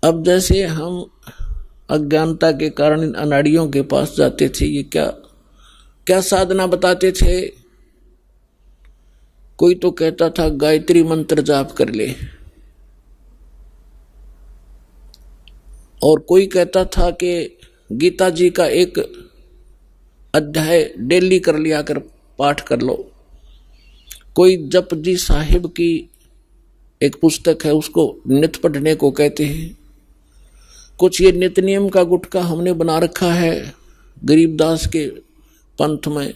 अब जैसे हम अज्ञानता के कारण इन अनाड़ियों के पास जाते थे, ये क्या क्या साधना बताते थे। कोई तो कहता था गायत्री मंत्र जाप कर ले, और कोई कहता था कि गीता जी का एक अध्याय डेली कर लिया कर पाठ कर लो। कोई जपजी साहिब की एक पुस्तक है, उसको नित्य पढ़ने को कहते हैं। कुछ ये नित्य नियम का गुटका हमने बना रखा है गरीबदास के पंथ में।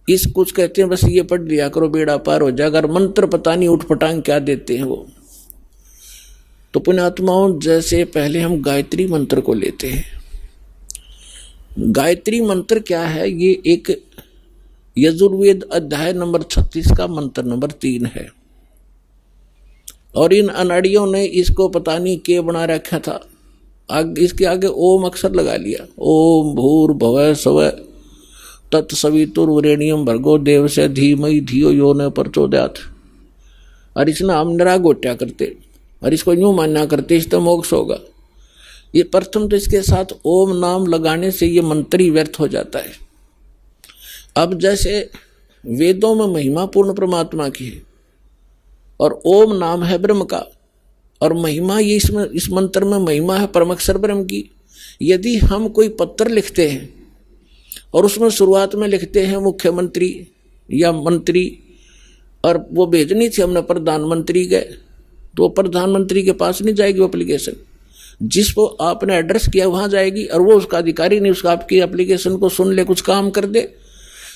इस कुछ कहते हैं बस ये पढ़ लिया करो बेड़ा पार हो जाएगा, अगर मंत्र पता नहीं उठपटांग क्या देते हैं वो। तो पुण्यात्माओं, जैसे पहले हम गायत्री मंत्र को लेते हैं। गायत्री मंत्र क्या है? ये एक यजुर्वेद अध्याय नंबर 36 का मंत्र नंबर 3 है, और इन अनाड़ियों ने इसको पता नहीं के बना रखा था। इसके आगे ओम अक्षर लगा लिया, ओम भूर्भुवः स्वः तत्सवितुर्वरेण्यं भर्गो देवस्य धीमहि धियो यो न प्रचोदयात्। और इसने हम निरागोट्या करते और इसको यूं मानना करते इससे मोक्ष होगा। ये प्रथम तो इसके साथ ओम नाम लगाने से ये मंत्र ही व्यर्थ हो जाता है। अब जैसे वेदों में महिमा पूर्ण परमात्मा की है और ओम नाम है ब्रह्म का, और महिमा ये इस मंत्र में महिमा है परमक्षर ब्रह्म की। यदि हम कोई पत्र लिखते हैं और उसमें शुरुआत में लिखते हैं मुख्यमंत्री या मंत्री, और वो भेजनी थी हमने प्रधानमंत्री के, तो प्रधानमंत्री के पास नहीं जाएगी वो एप्लीकेशन। जिसको आपने एड्रेस किया वहां जाएगी, और वो उसका अधिकारी नहीं उसका आपकी एप्लीकेशन को सुन ले, कुछ काम कर दे।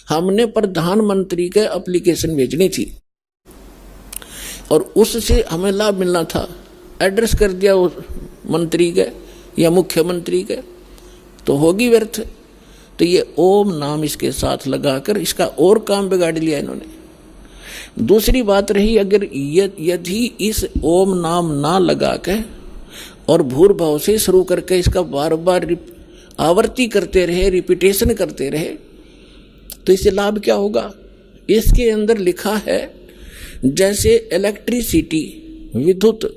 हमने प्रधानमंत्री के एप्लीकेशन भेजनी थी और उससे हमें लाभ मिलना था। एड्रेस कर दिया उस मंत्री के या मुख्यमंत्री के, तो होगी व्यर्थ। तो ये ओम नाम इसके साथ लगाकर इसका और काम बिगाड़ लिया इन्होंने। दूसरी बात रही, अगर यदि इस ओम नाम ना लगा के और भूर्भाव से शुरू करके इसका बार बार आवर्ती करते रहे, रिपीटेशन करते रहे, तो इससे लाभ क्या होगा? इसके अंदर लिखा है जैसे इलेक्ट्रिसिटी विद्युत,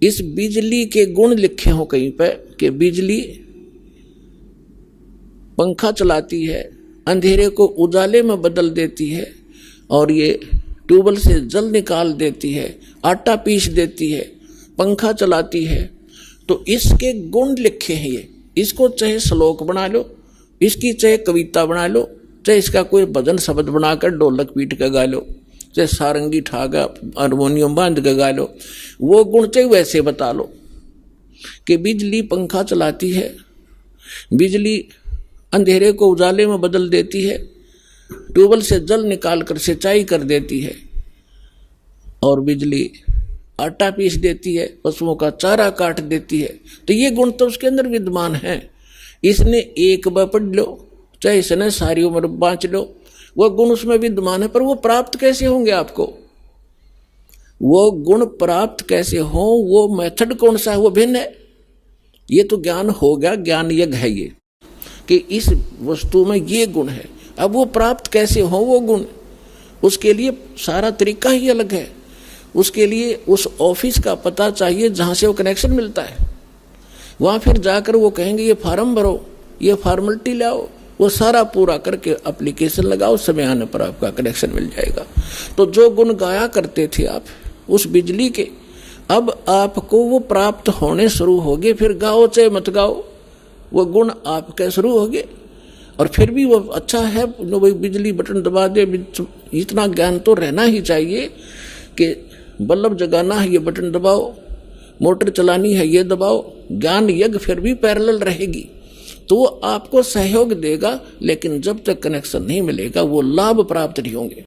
इस बिजली के गुण लिखे हो कहीं पे कि बिजली पंखा चलाती है, अंधेरे को उजाले में बदल देती है, और ये ट्यूबवेल से जल निकाल देती है, आटा पीस देती है, पंखा चलाती है। तो इसके गुण लिखे हैं ये। इसको चाहे श्लोक बना लो, इसकी चाहे कविता बना लो, चाहे इसका कोई भजन शब्द बनाकर ढोलक पीट कर गा लो, चाहे सारंगी ठागा हारमोनियम बांध कर गा लो, वो गुण चाहे वैसे बता लो कि बिजली पंखा चलाती है, बिजली अंधेरे को उजाले में बदल देती है, ट्यूबवेल से जल निकाल कर सिंचाई कर देती है, और बिजली आटा पीस देती है, पशुओं का चारा काट देती है। तो ये गुण तो उसके अंदर विद्यमान है। इसने एक बार पढ़ लो, चाहे इसने सारी उम्र बाँच लो, वो गुण उसमें विद्यमान है। पर वो प्राप्त कैसे होंगे आपको? वो गुण प्राप्त कैसे हो, वो मेथड कौन सा है, वो भिन्न है। ये तो ज्ञान हो गया, ज्ञान यज्ञ है ये कि इस वस्तु में ये गुण है। अब वो प्राप्त कैसे हो वो गुण, उसके लिए सारा तरीका ही अलग है। उसके लिए उस ऑफिस का पता चाहिए जहाँ से वो कनेक्शन मिलता है। वहाँ फिर जाकर वो कहेंगे ये फार्म भरो, ये फॉर्मेलिटी लाओ, वो सारा पूरा करके एप्लीकेशन लगाओ, समय आने पर आपका कनेक्शन मिल जाएगा। तो जो गुण गाया करते थे आप उस बिजली के, अब आपको वो प्राप्त होने शुरू हो गए। फिर गाओ चाहे मत गाओ, वो गुण आपके शुरू हो गए। और फिर भी वो अच्छा है, भाई बिजली बटन दबा दे, इतना ज्ञान तो रहना ही चाहिए कि बल्ब जगाना है ये बटन दबाओ, मोटर चलानी है ये दबाओ। ज्ञान यज्ञ फिर भी पैरेलल रहेगी, तो वो आपको सहयोग देगा, लेकिन जब तक कनेक्शन नहीं मिलेगा वो लाभ प्राप्त नहीं होंगे।